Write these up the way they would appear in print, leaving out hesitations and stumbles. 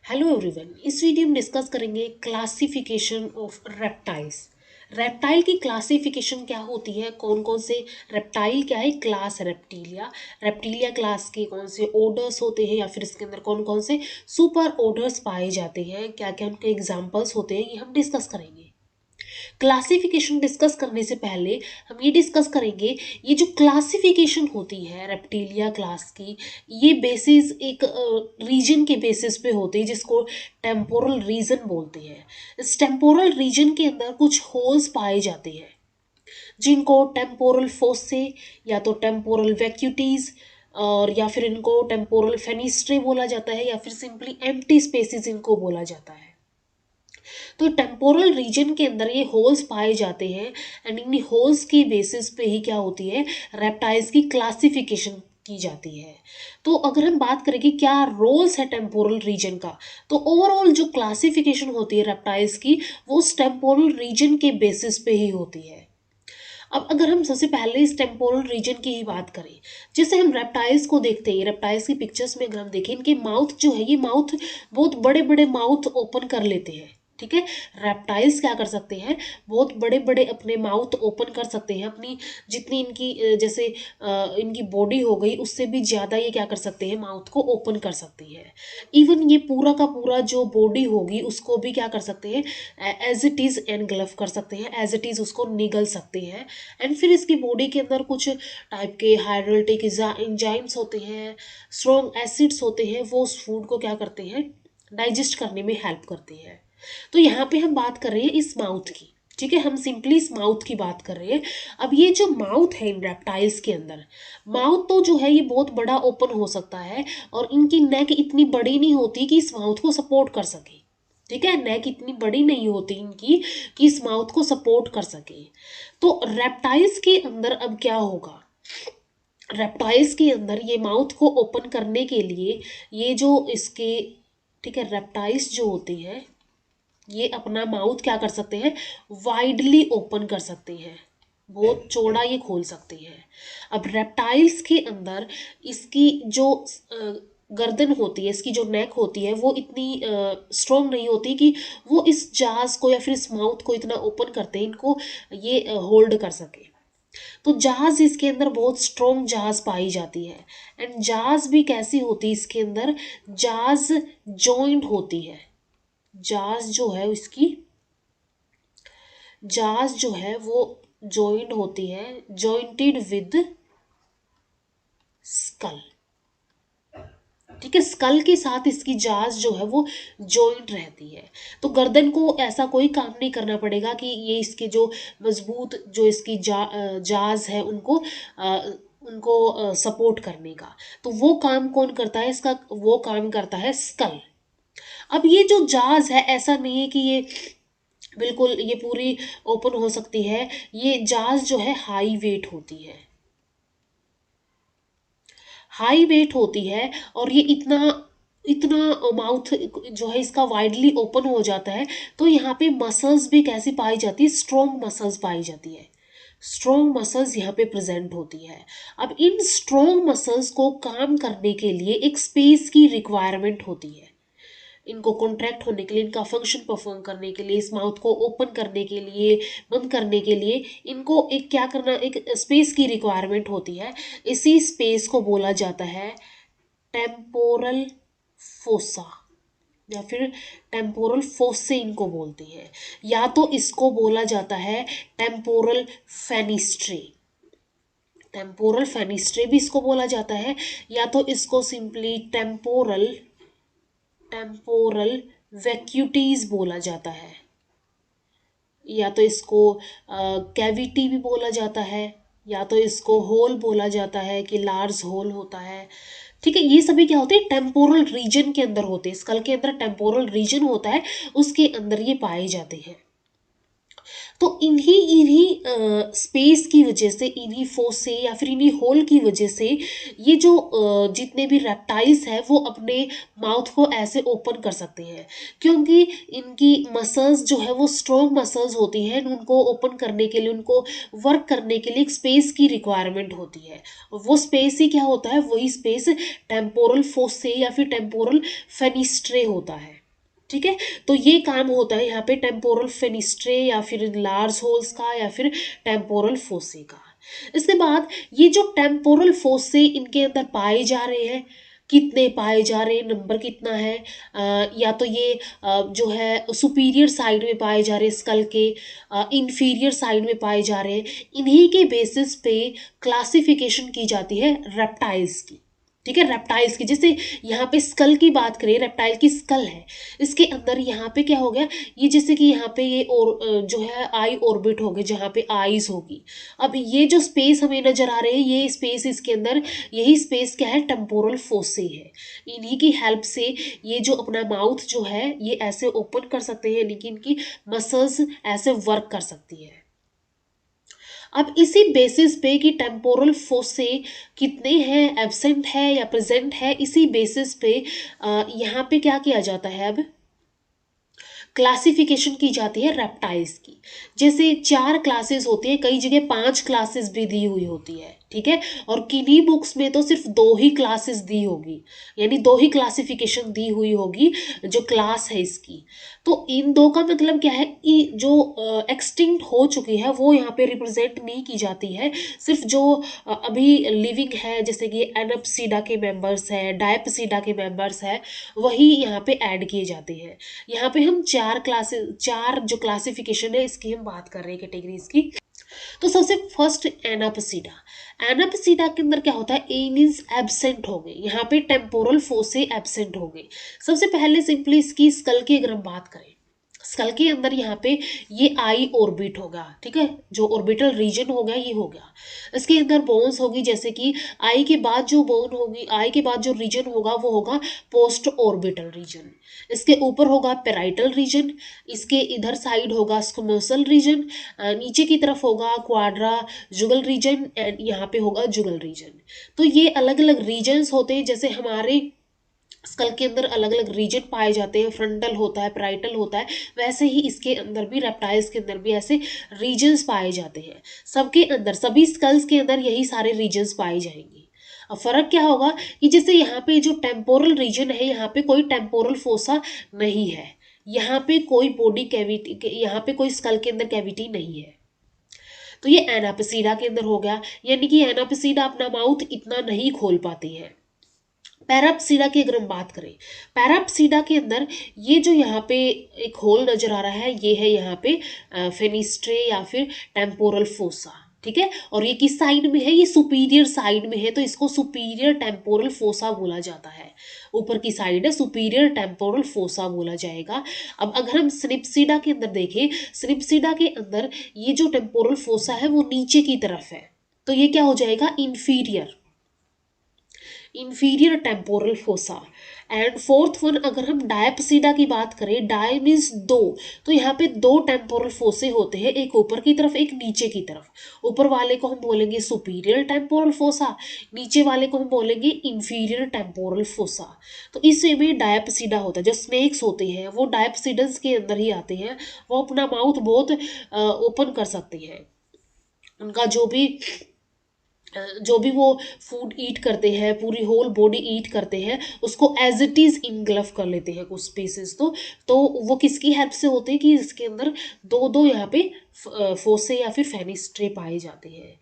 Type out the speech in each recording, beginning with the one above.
Hello everyone, इस video में discuss करेंगे क्लासिफिकेशन ऑफ रेप्टाइल्स। रेप्टाइल की क्लासिफिकेशन क्या होती है, कौन कौन से रेप्टाइल क्या है, क्लास रेप्टिलिया। रेप्टिलिया क्लास के कौन से ऑर्डर्स होते हैं या फिर इसके अंदर कौन कौन से सुपर ऑर्डर्स पाए जाते हैं, क्या क्या उनके एग्जाम्पल्स होते हैं, ये हम डिस्कस करेंगे। क्लासिफिकेशन डिस्कस करने से पहले हम ये डिस्कस करेंगे, ये जो क्लासिफिकेशन होती है रेप्टिलिया क्लास की, ये बेसिस एक रीजन के बेसिस पे होती है जिसको टेम्पोरल रीजन बोलते हैं। इस टेम्पोरल रीजन के अंदर कुछ होल्स पाए जाते हैं जिनको टेम्पोरल फोसे या तो टेम्पोरल वैक्यूटीज और या फिर इनको टेम्पोरल फेनिस्ट्रे बोला जाता है या फिर सिंपली एम्प्टी स्पेसिस इनको बोला जाता है। तो टेम्पोरल रीजन के अंदर ये होल्स पाए जाते हैं एंड इन होल्स की बेसिस पे ही क्या होती है, रेप्टाइल्स की क्लासिफिकेशन की जाती है। तो अगर हम बात करें कि क्या रोल्स है टेम्पोरल रीजन का, तो ओवरऑल जो क्लासिफिकेशन होती है रेप्टाइल्स की वो उस टेम्पोरल रीजन के बेसिस पे ही होती है। अब अगर हम सबसे पहले इस टेम्पोरल रीजन की ही बात करें, जैसे हम रेप्टाइल्स को देखते हैं, रेप्टाइल्स की पिक्चर्स में अगर हम देखें, इनके माउथ जो है, ये माउथ बहुत बड़े बड़े माउथ ओपन कर लेते हैं। ठीक है, रेप्टाइल्स क्या कर सकते हैं, बहुत बड़े बड़े अपने माउथ ओपन कर सकते हैं, अपनी जितनी इनकी जैसे इनकी बॉडी हो गई उससे भी ज़्यादा ये क्या कर सकते हैं, माउथ को ओपन कर सकते हैं। इवन ये पूरा का पूरा जो बॉडी होगी उसको भी क्या कर सकते हैं, एज इट इज़ एनगल्फ कर सकते हैं, एज इट इज़ उसको निगल सकते हैं। एंड फिर इसकी बॉडी के अंदर कुछ टाइप के हाइड्रोलिटिक एंजाइम्स होते हैं, स्ट्रॉन्ग एसिड्स होते हैं, वो उस फूड को क्या करते हैं, डाइजेस्ट करने में हेल्प करते हैं। तो यहाँ पे हम बात कर रहे हैं इस माउथ की। ठीक है, हम सिंपली इस माउथ की बात कर रहे हैं। अब ये जो माउथ है इन रेप्टाइल्स के अंदर, माउथ तो जो है ये बहुत बड़ा ओपन हो सकता है और इनकी नेक इतनी बड़ी नहीं होती कि इस माउथ को सपोर्ट कर सके। ठीक है, नेक इतनी बड़ी नहीं होती इनकी कि इस माउथ को सपोर्ट कर सके। तो रेप्टाइल्स के अंदर अब क्या होगा, रेप्टाइल्स के अंदर ये माउथ को ओपन करने के लिए ये जो इसके, ठीक है, रेप्टाइल्स जो होते हैं ये अपना माउथ क्या कर सकते हैं, वाइडली ओपन कर सकते हैं, बहुत चौड़ा ये खोल सकते हैं। अब रेप्टाइल्स के अंदर इसकी जो गर्दन होती है, इसकी जो नेक होती है वो इतनी स्ट्रॉन्ग नहीं होती कि वो इस जाज को या फिर इस माउथ को इतना ओपन करते हैं इनको ये होल्ड कर सके। तो जहाज इसके अंदर बहुत स्ट्रॉन्ग जहाज पाई जाती है। एंड जहाज भी कैसी होती है, इसके अंदर जहाज जॉइंट होती है। जहाज जो है इसकी, जहाज जो है वो जॉइंट होती है, जॉइंटेड विद स्कल। ठीक है, स्कल के साथ इसकी जाज जो है वो जॉइंट रहती है। तो गर्दन को ऐसा कोई काम नहीं करना पड़ेगा कि ये इसके जो मजबूत जो इसकी जाज है उनको सपोर्ट करने का। तो वो काम कौन करता है, इसका वो काम करता है स्कल। अब ये जो जाज है ऐसा नहीं है कि ये बिल्कुल ये पूरी ओपन हो सकती है, ये जाज जो है हाई वेट होती है, हाई वेट होती है। और ये इतना इतना माउथ जो है इसका वाइडली ओपन हो जाता है। तो यहाँ पे मसल्स भी कैसी पाई जाती है, स्ट्रॉन्ग मसल्स पाई जाती है, स्ट्रॉन्ग मसल्स यहाँ पे प्रेजेंट होती है। अब इन स्ट्रॉन्ग मसल्स को काम करने के लिए एक स्पेस की रिक्वायरमेंट होती है, इनको कॉन्ट्रैक्ट होने के लिए, इनका फंक्शन परफॉर्म करने के लिए, इस माउथ को ओपन करने के लिए, बंद करने के लिए इनको एक क्या करना, एक स्पेस की रिक्वायरमेंट होती है। इसी स्पेस को बोला जाता है टेम्पोरल फोसा या फिर टेम्पोरल फोसे इनको बोलते हैं, या तो इसको बोला जाता है टेम्पोरल फेनिस्ट्रे। टेम्पोरल फेनिस्ट्रे भी इसको बोला जाता है, या तो इसको सिंपली टेम्पोरल टेम्पोरल वैक्यूटीज बोला जाता है, या तो इसको कैविटी भी बोला जाता है, या तो इसको होल बोला जाता है कि लार्ज होल होता है। ठीक है, ये सभी क्या होते हैं, टेम्पोरल रीजन के अंदर होते हैं, स्कल के अंदर टेम्पोरल रीजन होता है, उसके अंदर ये पाए जाते हैं। तो इन्हीं इन्हीं स्पेस की वजह से, इन्हीं फोसे या फिर इन्हीं होल की वजह से ये जो जितने भी रेप्टाइल्स हैं वो अपने माउथ को ऐसे ओपन कर सकते हैं, क्योंकि इनकी मसल्स जो है वो स्ट्रॉन्ग मसल्स होती हैं। उनको ओपन करने के लिए, उनको वर्क करने के लिए एक स्पेस की रिक्वायरमेंट होती है। वो स्पेस ही क्या होता है, वही स्पेस टेम्पोरल फोसे या फिर टेम्पोरल फेनिस्ट्रे होता है। ठीक है, तो ये काम होता है यहाँ पे टेम्पोरल फेनिस्ट्रे या फिर लार्ज होल्स का या फिर टेम्पोरल फोसे का। इसके बाद ये जो टेम्पोरल फोसे इनके अंदर पाए जा रहे हैं, कितने पाए जा रहे हैं, नंबर कितना है, या तो ये जो है सुपीरियर साइड में पाए जा रहे हैं स्कल के, इंफीरियर साइड में पाए जा रहे हैं, इन्हीं के बेसिस पे क्लासिफिकेशन की जाती है रेप्टाइल्स की। ठीक है, रेप्टाइल्स की, जैसे यहाँ पे स्कल की बात करें, रेप्टाइल की स्कल है, इसके अंदर यहाँ पे क्या हो गया, ये जैसे कि यहाँ पे ये और जो है आई ऑर्बिट हो गए जहाँ पे आईज होगी। अब ये जो स्पेस हमें नजर आ रहे हैं, ये स्पेस इसके अंदर, यही स्पेस क्या है, टेम्पोरल फोसे है। इन्हीं की हेल्प से ये जो अपना माउथ जो है ये ऐसे ओपन कर सकते हैं, लेकिन इनकी मसल्स ऐसे वर्क कर सकती है। अब इसी बेसिस पे कि टेम्पोरल फोसे कितने हैं, एब्सेंट है या प्रेजेंट है, इसी बेसिस पे यहाँ पे क्या किया जाता है, अब क्लासिफिकेशन की जाती है रेप्टाइल्स की। जैसे 4 क्लासेस होती है, कई जगह 5 क्लासेस भी दी हुई होती है। ठीक है, और किन्हीं बुक्स में तो सिर्फ 2 ही क्लासेस दी होगी, यानी 2 ही क्लासिफिकेशन दी हुई होगी जो क्लास है इसकी। तो इन 2 का मतलब क्या है कि जो एक्सटिंक्ट हो चुकी है वो यहाँ पे रिप्रेजेंट नहीं की जाती है, सिर्फ जो अभी लिविंग है, जैसे कि एनअपसीडा के मेंबर्स हैं, डायपसीडा के मेंबर्स हैं, वही यहाँ पे ऐड किए जाते हैं। यहाँ पे हम 4 जो क्लासिफिकेशन है इसकी हम बात कर रहे हैं, कैटेगरीज की। तो सबसे फर्स्ट एनापसीडा। एनापसीडा के अंदर क्या होता है, ए मीन्स एब्सेंट हो गए, यहाँ पे टेम्पोरल फोसे एब्सेंट हो गए। सबसे पहले सिंपली इसकी स्कल की अगर हम बात करें, स्कल के अंदर यहाँ पे ये आई ऑर्बिट होगा। ठीक है, जो ऑर्बिटल रीजन हो गया ये हो गया। इसके अंदर बोन्स होगी, जैसे कि आई के बाद जो बोन होगी, आई के बाद जो रीजन होगा वो होगा पोस्ट ऑर्बिटल रीजन। इसके ऊपर होगा पेराइटल रीजन, इसके इधर साइड होगा स्क्वोमोसल रीजन, नीचे की तरफ होगा क्वाड्रा जुगल रीजन, एंड यहाँ पे होगा जुगल रीजन। तो ये अलग अलग रीजन्स होते हैं, जैसे हमारे स्कल के अंदर अलग अलग रीजन पाए जाते हैं, फ्रंटल होता है, पैराइटल होता है, वैसे ही इसके अंदर भी, रेप्टाइल्स के अंदर भी ऐसे रीजन्स पाए जाते हैं। सबके अंदर, सभी स्कल्स के अंदर यही सारे रीजन्स पाए जाएंगे। अब फर्क क्या होगा कि जैसे यहाँ पे जो टेम्पोरल रीजन है, यहाँ पे कोई टेम्पोरल फोसा नहीं है, यहाँ पे कोई बॉडी कैविटी, यहाँ पे कोई स्कल के अंदर कैविटी नहीं है। तो ये एनापिसीडा के अंदर हो गया, यानी कि एनापिसीडा अपना माउथ इतना नहीं खोल पाती है। पैराप्सीडा की अगर हम बात करें, पैराप्सीडा के अंदर ये जो यहाँ पे एक होल नजर आ रहा है, ये है यहाँ पे फेनिस्ट्रे या फिर टेम्पोरल फोसा। ठीक है, और ये किस साइड में है, ये सुपीरियर साइड में है, तो इसको सुपीरियर टेम्पोरल फोसा बोला जाता है। ऊपर की साइड है, सुपीरियर टेम्पोरल फोसा बोला जाएगा। अब अगर हम स्निप्सीडा के अंदर देखें, स्निप्सीडा के अंदर ये जो टेम्पोरल फोसा है वो नीचे की तरफ है, तो ये क्या हो जाएगा, inferior temporal fossa. And fourth one, अगर हम डायपसीडा की बात करें, डाय मीन्स 2, तो यहाँ पे 2 टेम्पोरल फोसे होते हैं, एक ऊपर की तरफ एक नीचे की तरफ। ऊपर वाले को हम बोलेंगे सुपीरियर टेम्पोरल फोसा, नीचे वाले को हम बोलेंगे इंफीरियर टेम्पोरल फोसा। तो इस वे में डायपसीडा होता है। जो स्नेक्स होते हैं वो डायपसीडस के अंदर ही आते हैं, वो अपना माउथ बहुत ओपन कर सकते हैं। उनका जो भी वो फूड ईट करते हैं, पूरी होल बॉडी ईट करते हैं, उसको एज इट इज़ इनग्लफ कर लेते हैं कुछ स्पीसीज। तो वो किसकी हेल्प से होते हैं कि इसके अंदर 2 यहाँ पे फोसे या फिर फेनिस्ट्रे पाए जाते हैं।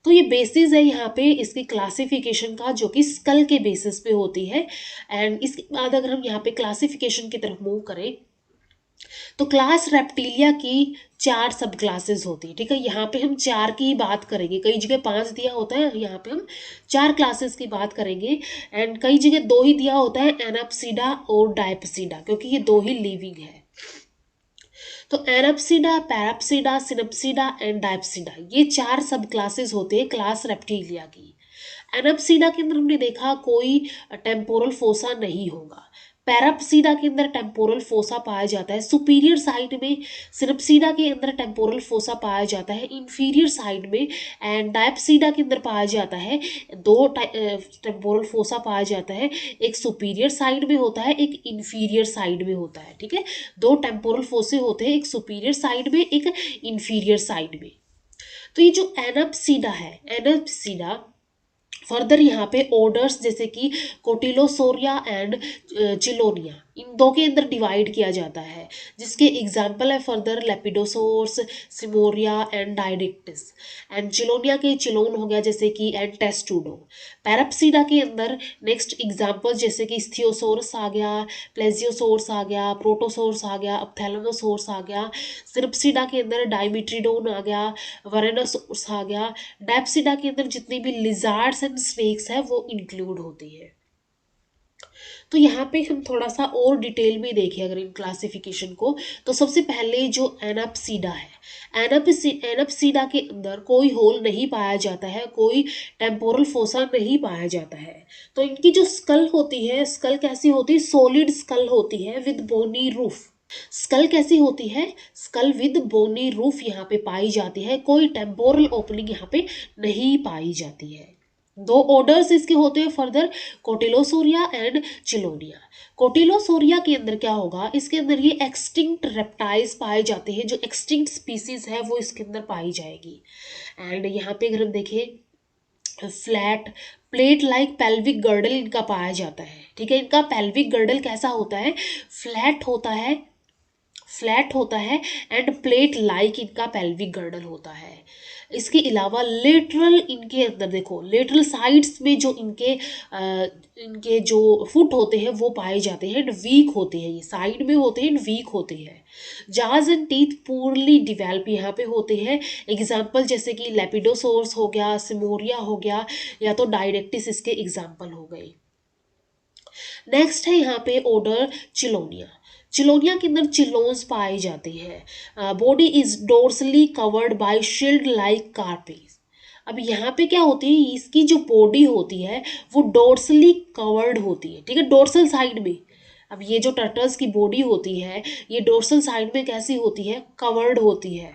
तो ये बेसिस है यहाँ पे इसकी क्लासिफिकेशन का, जो कि स्कल के बेसिस पे होती है। एंड इसके बाद अगर हम यहाँ पे क्लासिफिकेशन की तरफ मूव करें, तो क्लास रेप्टिलिया की 4 सब क्लासेस होती है। ठीक है, यहाँ पे हम 4 की ही बात करेंगे, कई जगह 5 दिया होता है, यहाँ पे हम 4 क्लासेस की बात करेंगे। एंड कई जगह 2 ही दिया होता है, एनाप्सीडा और डायपसीडा, क्योंकि ये 2 ही लिविंग है। तो एनाप्सीडा, पैराप्सीडा, सिनप्सीडा एंड डायपसीडा, ये 4 सब क्लासेस होते हैं क्लास रेप्टिलिया की। एनाप्सीडा के अंदर हमने देखा कोई टेम्पोरल फोसा नहीं होगा। पैराप्सीडा के अंदर टेम्पोरल फोसा पाया जाता है, सुपीरियर साइड में सिनप्सीडा के अंदर टेम्पोरल फोसा पाया जाता है, इंफीरियर साइड में, एंड डायप्सीडा के अंदर पाया जाता है। दो टेम्पोरल फोसा पाया जाता है, एक सुपीरियर साइड में होता है, एक इंफीरियर साइड में होता है। ठीक है, दो टेम्पोरल फोसे होते हैं, एक सुपीरियर साइड में, एक इंफीरियर साइड में। तो ये जो एनाप्सीडा है, एनाप्सीडा फर्दर यहाँ पे ऑर्डर्स जैसे कि कोटिलोसोरिया एंड चिलोनिया, इन दो के अंदर डिवाइड किया जाता है, जिसके एग्जाम्पल है फर्दर लेपिडोसोर्स, सिमोरिया एंड डायडिक्टिस। एंड चिलोनिया के चिलोन हो गया जैसे कि एंड टेस्टुडो। पैराप्सीडा के अंदर नेक्स्ट एग्जाम्पल जैसे कि स्थियोसोरस आ गया, प्लेजियोसोर्स आ गया, प्रोटोसोर्स आ गया, अपथैलेमोसोर्स आ गया। सिनप्सीडा के अंदर डायमिट्रिडोन आ गया, वरेनोसोर्स आ गया। डैप्सीडा के अंदर जितने भी लिजार्ड्स एंड स्नेक्स है वो इंक्लूड होती है। तो यहाँ पे हम थोड़ा सा और डिटेल में देखें अगर इन क्लासिफिकेशन को, तो सबसे पहले जो एनाप्सीडा है, एनाप्सीडा के अंदर कोई होल नहीं पाया जाता है, कोई टेम्पोरल फोसा नहीं पाया जाता है। तो इनकी जो स्कल होती है, स्कल कैसी होती है, सॉलिड स्कल होती है विद बोनी रूफ। स्कल कैसी होती है, स्कल विद बोनी रूफ यहाँ पे पाई जाती है, कोई टेम्पोरल ओपनिंग यहाँ पे नहीं पाई जाती है। दो ऑर्डर्स इसके होते हैं फर्दर, कोटिलोसोरिया एंड चिलोनिया। कोटिलोसोरिया के अंदर क्या होगा, इसके अंदर ये एक्सटिंक्ट रेप्टाइल्स पाए जाते हैं, जो एक्सटिंक्ट स्पीसीज है वो इसके अंदर पाई जाएगी। एंड यहाँ पे अगर हम देखें, flat plate like pelvic girdle इनका पाया जाता है। ठीक है, इनका पेल्विक गर्डल कैसा होता है, फ्लैट होता है, फ्लैट होता है एंड प्लेट लाइक इनका पेल्विक गर्डल होता है। इसके अलावा लेटरल इनके अंदर देखो, लेटरल साइड्स में जो इनके जो फुट होते हैं वो पाए जाते हैं एंड वीक होते हैं, ये साइड में होते हैं एंड वीक होते हैं। जाज एंड टीथ पूरली डिवेल्प यहाँ पे होते हैं। एग्जाम्पल जैसे कि लेपिडोसोर्स हो गया, सिमोरिया हो गया, या तो डायरेक्टिस इसके एग्जाम्पल हो गए। नेक्स्ट है यहाँ पे ऑर्डर चिलोनिया। चिलोनिया के अंदर चिलोन्स पाए जाते हैं। Body is dorsally covered by shield like कार्पेस। अब यहाँ पे क्या होती है, इसकी जो बॉडी होती है वो डोर्सली कवर्ड होती है। ठीक है, डोर्सल साइड में। अब ये जो टर्टल्स की बॉडी होती है ये डोर्सल साइड में कैसी होती है, कवर्ड होती है,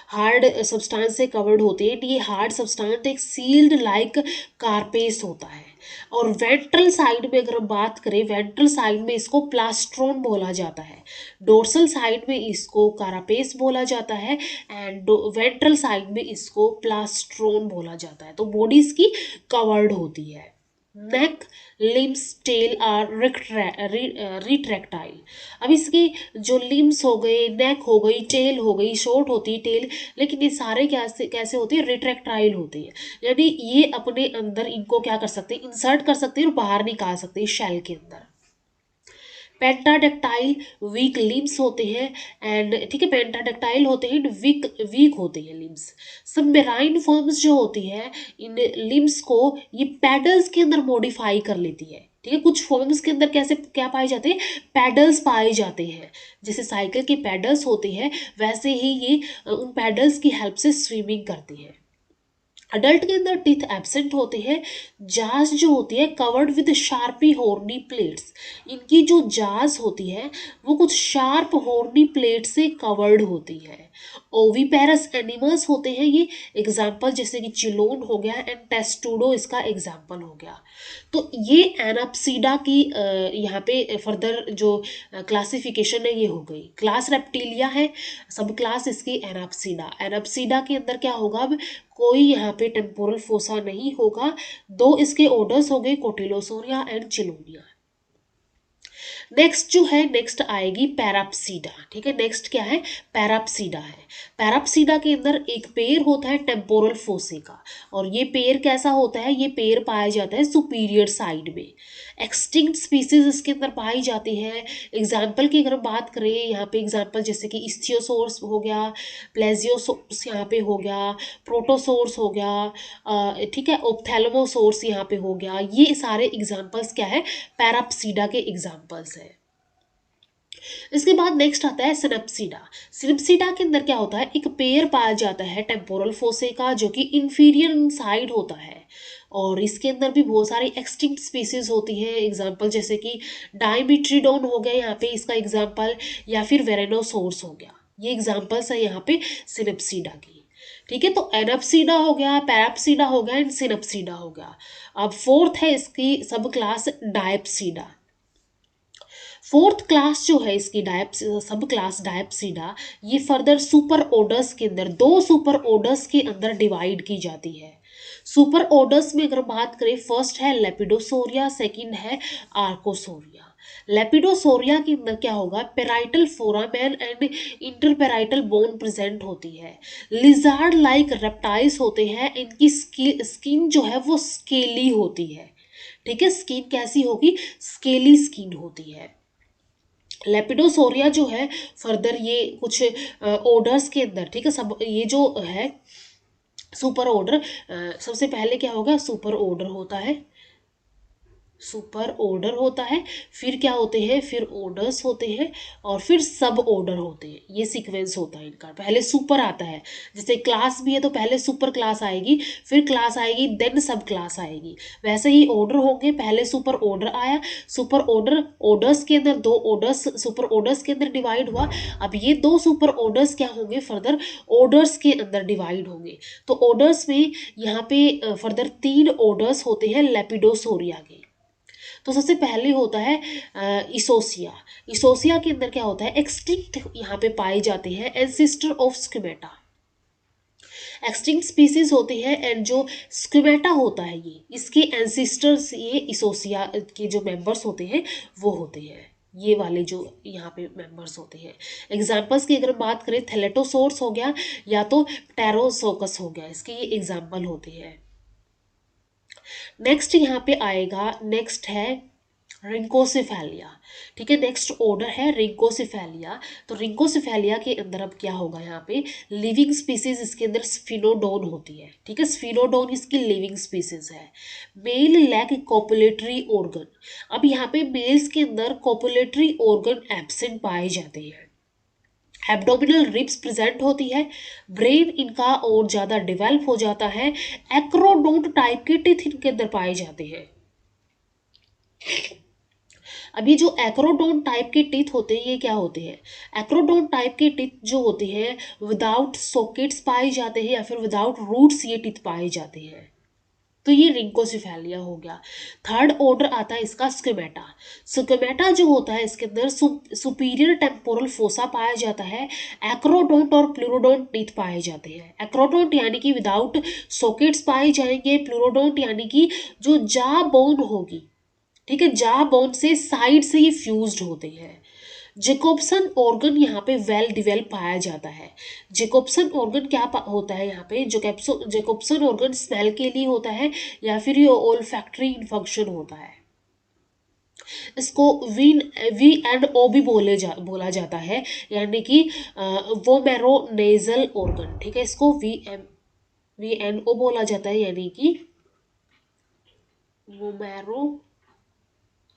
हार्ड सब्सटेंस से कवर्ड होती है। ये हार्ड सब्सटेंस एक सील्ड लाइक कारपेस होता है। और वेंट्रल साइड में अगर हम बात करें, वेंट्रल साइड में इसको प्लास्ट्रोन बोला जाता है, डोर्सल साइड में इसको कारापेस बोला जाता है, एंड वेंट्रल साइड में इसको प्लास्ट्रोन बोला जाता है। तो बॉडी इसकी कवर्ड होती है। नेक, लिम्स, टेल आर रिट्रैक्टाइल। अब इसके जो लिम्स हो गए, नेक हो गई, टेल हो गई, शॉर्ट होती है टेल, लेकिन ये सारे कैसे कैसे होते हैं, रिट्रैक्टाइल होते हैं। यानी ये अपने अंदर इनको क्या कर सकते हैं, इंसर्ट कर सकते हैं और बाहर निकाल सकते हैं शेल के अंदर। पेंटाडेक्टाइल वीक लिम्स होते हैं एंड ठीक है, पेंटाडेक्टाइल होते हैं, वीक वीक होते हैं लिम्स। सब मेराइन फॉर्म्स जो होती है, इन लिम्स को ये पैडल्स के अंदर मॉडिफाई कर लेती है। ठीक है, कुछ फॉर्म्स के अंदर कैसे क्या पाए जाते हैं, पैडल्स पाए जाते हैं। जैसे साइकिल के पैडल्स होते हैं वैसे ही ये उन पैडल्स की हेल्प से स्विमिंग करती है। अडल्ट के अंदर टीथ एब्सेंट होते हैं। जाज जो होती है covered with sharpy horny plates. इनकी जो जाज होती है वो कुछ शार्प हॉर्नी प्लेट से कवर्ड होती है। ओविपेरस एनिमल्स होते हैं ये, एग्जाम्पल जैसे कि चिलोन हो गया एंड टेस्टुडो इसका एग्जाम्पल हो गया। तो ये एनाप्सीडा की यहाँ पे फर्दर जो क्लासिफिकेशन है ये हो गई। क्लास रेप्टिलिया है, सब क्लास इसकी एनाप्सीडा। एनाप्सीडा के अंदर क्या होगा, अब कोई यहाँ पे टेम्पोरल फोसा नहीं होगा। दो इसके ऑर्डर्स हो गए, कोटिलोसोरिया एंड चिलोनिया। नेक्स्ट जो है, नेक्स्ट आएगी पैराप्सीडा। ठीक है, नेक्स्ट क्या है, पैराप्सीडा है। पैराप्सीडा के अंदर एक पेयर होता है टेम्पोरल फोसे का, और ये पेयर कैसा होता है, ये पेयर पाया जाता है सुपीरियर साइड में। एक्सटिंक्ट स्पीसीज इसके अंदर पाई जाती है। एग्जाम्पल की अगर हम बात करें, यहाँ पे एग्जाम्पल जैसे कि इस्थियोसोर्स हो गया, प्लेजियोसोर्स यहाँ पे हो गया, प्रोटोसोर्स हो गया, ठीक है, ओप्थैल्मोसोर्स यहाँ पे हो गया। ये सारे एग्जाम्पल्स क्या है, पैराप्सीडा के एग्जाम्पल्स है। इसके बाद नेक्स्ट आता है सिनेप्सिडा। सिनेप्सिडा के अंदर क्या होता है, एक पेयर पाया जाता है टेम्पोरल फोसे का, जो कि इंफीरियर साइड होता है, और इसके अंदर भी बहुत सारी एक्सटिंक्ट स्पीसीज होती हैं। एग्जांपल जैसे कि डायमीट्रिडोन हो गया यहाँ पे इसका एग्जांपल, या फिर वेरेनोसोर्स हो गया, ये एग्जांपल्स है यहाँ पे सिनेप्सिडा की। ठीक है, तो एनप्सिडा हो गया, पैराप्सिडा हो गया एंड सिनेप्सिडा हो गया। अब फोर्थ है इसकी सब क्लास डायप्सिडा। फोर्थ क्लास जो है इसकी सब क्लास डायप्सिडा, ये फर्दर सुपर ऑर्डर्स के अंदर, दो सुपर ऑर्डर्स के अंदर डिवाइड की जाती है। सुपर ऑर्डर्स में अगर बात करें, फर्स्ट है लेपिडोसोरिया, सेकंड है आर्कोसोरिया। लेपिडोसोरिया के अंदर क्या होगा, parietal foramen and interparietal bone present होती है। लिजार्ड लाइक रेप्टाइल्स होते हैं, इनकी स्किन जो है वो स्केली होती है। ठीक है, स्किन कैसी होगी, स्केली स्किन होती है। लेपिडोसोरिया जो है फर्दर ये कुछ ऑर्डर्स के अंदर, ठीक है, सब ये जो है सुपर ऑर्डर, सबसे पहले क्या होगा, सुपर ऑर्डर होता है, सुपर ऑर्डर होता है, फिर क्या होते हैं, फिर ऑर्डर्स होते हैं, और फिर सब ऑर्डर होते हैं। ये सीक्वेंस होता है इनका, पहले सुपर आता है, जैसे क्लास भी है तो पहले सुपर क्लास आएगी, फिर क्लास आएगी, देन सब क्लास आएगी। वैसे ही ऑर्डर होंगे, पहले सुपर ऑर्डर आया, सुपर ऑर्डर ऑर्डर्स के अंदर दो ऑर्डर्स सुपर ऑर्डर्स के अंदर डिवाइड हुआ। अब ये दो सुपर ऑर्डर्स क्या होंगे, फर्दर ऑर्डर्स के अंदर डिवाइड होंगे। तो ऑर्डर्स में यहाँ पे फर्दर 3 ऑर्डर्स होते हैं लेपिडोसोरिया के। तो सबसे पहले होता है इसोसिया। इसोसिया के अंदर क्या होता है, एक्सटिंक्ट यहाँ पे पाए जाते हैं एंसिस्टर ऑफ स्क्यूमेटा, एक्सटिंक्ट स्पीसीज होते हैं, एंड जो स्क्यूमेटा होता है ये इसके एंसिस्टर्स, ये इसोसिया के जो मेंबर्स होते हैं वो होते हैं, ये वाले जो यहाँ पे मेंबर्स होते हैं। एग्जाम्पल्स की अगर बात करें, थैलेटोसोर्स हो गया या तो टेरोसोकस हो गया, इसके ये एग्जाम्पल होते हैं। नेक्स्ट यहाँ पे आएगा, नेक्स्ट है रिंकोसिफेलिया। ठीक है, नेक्स्ट ऑर्डर है रिंकोसिफेलिया। तो रिंकोसिफेलिया के अंदर अब क्या होगा, यहाँ पे लिविंग स्पीसीज इसके अंदर स्फिनोडोन होती है। ठीक है, स्फिनोडोन इसकी लिविंग स्पीसीज है। Male lack copulatory organ. अब यहाँ पे मेल्स के अंदर कॉपुलेटरी ऑर्गन एब्सेंट पाए जाते हैं। एब्डोमिनल रिब्स प्रेजेंट होती है, ब्रेन इनका और ज़्यादा डेवलप हो जाता है। एक्रोडोंट टाइप के टीथ इनके अंदर पाए जाते हैं। अभी जो एक्रोडोंट टाइप के टीथ होते हैं, ये क्या होते हैं, एक्रोडोंट टाइप के टीथ जो होते हैं विदाउट सॉकेट्स पाए जाते हैं, या फिर विदाउट रूट्स ये टीथ पाए जाते हैं। तो ये रिंकोसिफेलिया हो गया। थर्ड ऑर्डर आता है इसका स्क्यूमेटा। स्क्यूमेटा जो होता है इसके अंदर सुपीरियर टेम्पोरल फोसा पाया जाता है, एक्रोडोंट और प्लूरोडोंट टीथ पाए जाते हैं। एक्रोडोंट यानी कि विदाउट सॉकेट्स पाए जाएंगे, प्लूरोडोंट यानी कि जो जा बोन होगी, ठीक है, जा बोन से साइड से ये फ्यूज्ड होते हैं। जेकोब्सन ऑर्गन यहाँ पे वेल डिवेल्प पाया जाता है। जेकोब्सन ऑर्गन क्या होता है यहाँ पे, जेकोब्सन ऑर्गन स्मेल के लिए होता है, या फिर ये ओल्फैक्टरी फंक्शन होता है। इसको वी एंड ओ भी बोला जाता है, यानी कि वो मैरो नेजल ऑर्गन। ठीक है, इसको वी एंड ओ बोला जाता है, यानी कि वो मैरो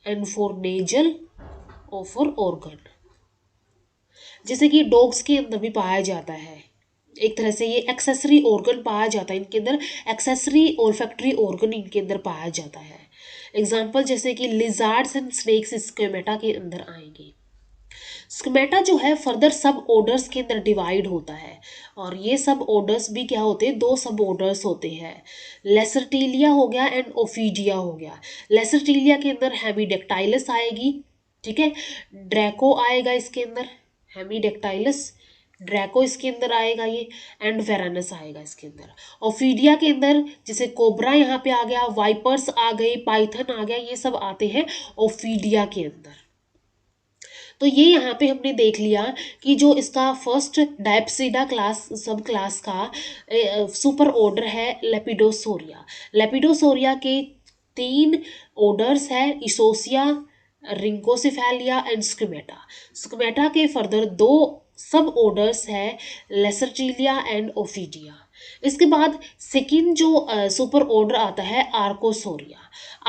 एंड फॉर नेजल और फॉर ऑर्गन। जैसे कि डॉग्स के अंदर भी पाया जाता है, एक तरह से ये एक्सेसरी ऑर्गन पाया जाता है इनके अंदर, एक्सेसरी ओल्फैक्टरी ऑर्गन इनके अंदर पाया जाता है। एग्जाम्पल जैसे कि लिजार्ड्स एंड स्नेक्स स्क्यूमेटा के अंदर आएंगे। स्क्यूमेटा जो है फर्दर सब ऑर्डर्स के अंदर डिवाइड होता है, और ये सब ऑर्डर्स भी क्या होते हैं, दो सब ऑर्डर्स होते हैं। लेसरटीलिया हो गया एंड ओफीडिया हो गया। लेसरटीलिया के अंदर हेमीडेक्टाइलस आएगी, ठीक है, ड्रैको आएगा इसके अंदर, हेमीडेक्टाइलस ड्रैको इसके अंदर आएगा ये, एंड वेरानस आएगा इसके अंदर। ओफीडिया के अंदर जैसे कोबरा यहाँ पे आ गया, वाइपर्स आ गए, पाइथन आ गया, ये सब आते हैं ओफीडिया के अंदर। तो ये यहाँ पे हमने देख लिया कि जो इसका फर्स्ट डायप्सिडा क्लास सब क्लास का सुपर ऑर्डर है लेपिडोसोरिया। लेपिडोसोरिया के 3 ऑर्डर्स है, इसोसिया, रिंकोसिफेलिया एंड स्क्यूमेटा। स्क्यूमेटा के फर्दर 2 सब ऑर्डर्स है, लेसरटीलिया एंड ओफीडिया। इसके बाद सेकंड जो सुपर ऑर्डर आता है आर्कोसोरिया।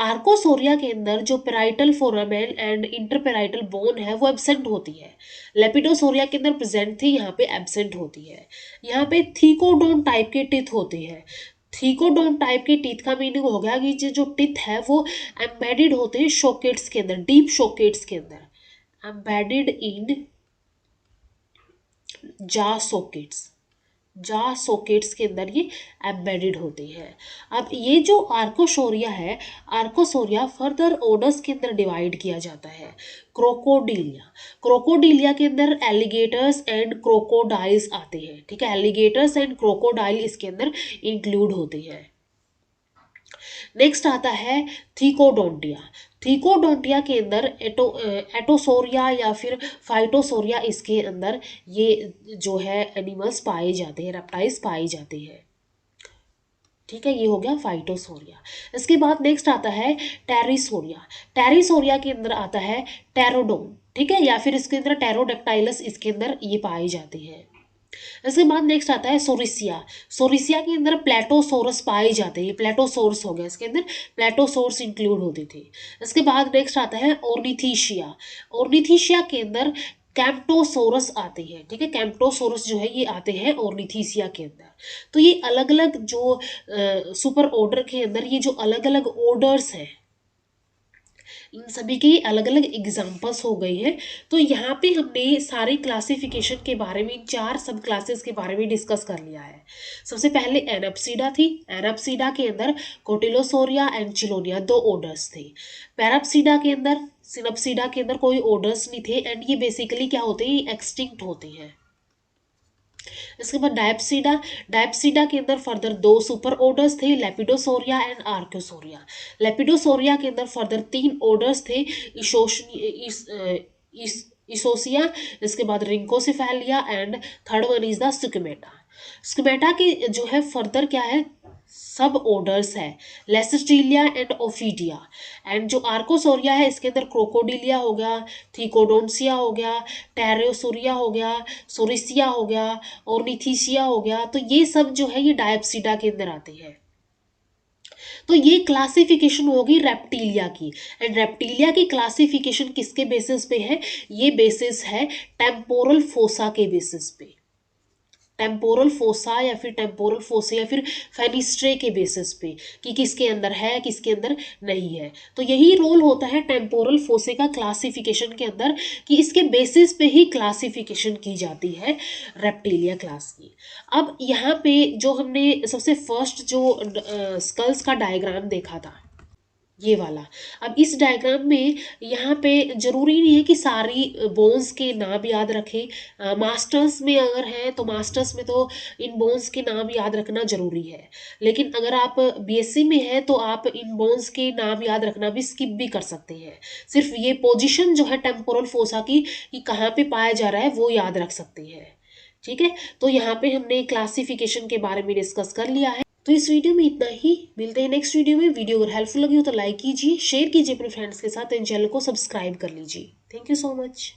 आर्कोसोरिया के अंदर जो parietal foramen and interparietal bone है वो एब्सेंट होती है। लेपिडोसोरिया के अंदर प्रेजेंट थी, यहाँ पे एब्सेंट होती है। यहाँ पे थीकोडोन टाइप के टीथ होते हैं। थीकोडोन टाइप के टीथ का मीनिंग हो गया कि जो टीथ है वो एम्बेडेड होते हैं शोकेट्स के अंदर, डीप शोकेट्स के अंदर, एम्बेडेड इन जा सॉकेट्स, जा सॉकेट्स के अंदर ये एम्बेडेड होती है। अब ये जो आर्कोसोरिया है, आर्कोसोरिया फर्दर ऑर्डर्स के अंदर डिवाइड किया जाता है। क्रोकोडीलिया, क्रोकोडीलिया के अंदर एलिगेटर्स एंड क्रोकोडाइल्स आते हैं, ठीक है, एलिगेटर्स एंड क्रोकोडाइल इसके अंदर इंक्लूड होते हैं। नेक्स्ट आता है थीकोडोंटिया। थीकोडोंटिया के अंदर एटोसोरिया या फिर फाइटोसोरिया इसके अंदर ये जो है एनिमल्स पाए जाते हैं, रेप्टाइल्स पाए जाते हैं, ठीक है, ये हो गया फाइटोसोरिया। इसके बाद नेक्स्ट आता है टेरिसोरिया। टेरिसोरिया के अंदर आता है टेरोडोन, ठीक है, या फिर इसके अंदर टेरोडेक्टाइलस इसके अंदर ये पाए जाते हैं। इसके बाद नेक्स्ट आता है सोरिसिया। सोरिसिया के अंदर प्लेटोसोरस पाए जाते हैं, प्लेटोसोरस हो गया, इसके अंदर प्लेटोसोरस इंक्लूड होती थी। इसके बाद नेक्स्ट आता है ऑर्निथीशिया। ऑर्निथीशिया के अंदर कैम्प्टोसोरस आते हैं, ठीक है, कैम्प्टोसोरस जो है ये आते हैं ऑर्निथीसिया के अंदर। तो ये अलग अलग जो सुपर ऑर्डर के अंदर ये जो अलग अलग ऑर्डर्स हैं, इन सभी के अलग अलग एग्जाम्पल्स हो गए हैं। तो यहाँ पे हमने सारे क्लासिफिकेशन के बारे में, 4 सब क्लासेस के बारे में डिस्कस कर लिया है। सबसे पहले एनाप्सीडा थी। एनाप्सीडा के अंदर कोटिलोसोरिया एंड चिलोनिया 2 ऑर्डर्स थे। पैराप्सीडा के अंदर, सिनप्सीडा के अंदर कोई ऑर्डर्स नहीं थे एंड ये बेसिकली क्या होते हैं, एक्सटिंक्ट होते हैं। इसके बाद डायप्सीडा, डायप्सीडा के अंदर फर्दर 2 सुपर ऑर्डर्स थे, लेपिडोसोरिया एंड आर्कोसोरिया। लेपिडोसोरिया के अंदर फर्दर 3 ऑर्डर्स थे, इसोसिया, इसके बाद Rhynchocephalia and third one is the Squamata. Squamata के जो है फर्दर क्या है, सब ऑर्डर्स है, लेसिस्टीलिया एंड ओफिडिया। एंड जो आर्कोसोरिया है इसके अंदर क्रोकोडिलिया हो गया, थीकोडोंसिया हो गया, टेरोसोरिया हो गया, सोरिसिया हो गया, ऑर्निथीसिया हो गया। तो ये सब जो है ये डायप्सीडा के अंदर आते हैं। तो ये क्लासिफिकेशन होगी रेप्टिलिया की। एंड रेप्टिलिया की क्लासिफिकेशन किसके बेसिस पे है, ये बेसिस है टेम्पोरल फोसा के बेसिस पे, टेम्पोरल फोसा या फिर टेम्पोरल फोसे या फिर फेनिस्ट्रे के बेसिस पे, कि किसके अंदर है किसके अंदर नहीं है। तो यही रोल होता है टेम्पोरल फोसे का क्लासिफिकेशन के अंदर, कि इसके बेसिस पे ही क्लासिफिकेशन की जाती है रेप्टिलिया क्लास की। अब यहाँ पे जो हमने सबसे फर्स्ट जो स्कल्स का डायग्राम देखा था, ये वाला, अब इस डायग्राम में यहाँ पे जरूरी नहीं है कि सारी बोन्स के नाम याद रखें। मास्टर्स में अगर है तो मास्टर्स में तो इन बोन्स के नाम याद रखना जरूरी है, लेकिन अगर आप बीएससी में है तो आप इन बोन्स के नाम याद रखना भी स्किप भी कर सकते हैं। सिर्फ ये पोजीशन जो है टेम्पोरल फोसा की, कि कहाँ पे पाया जा रहा है, वो याद रख सकते हैं, ठीक है। तो यहाँ पे हमने क्लासिफिकेशन के बारे में डिस्कस कर लिया है। तो इस वीडियो में इतना ही, मिलते हैं नेक्स्ट वीडियो में। वीडियो अगर हेल्पफुल लगी हो तो लाइक कीजिए, शेयर कीजिए अपने फ्रेंड्स के साथ, एंड चैनल को सब्सक्राइब कर लीजिए। Thank you so much.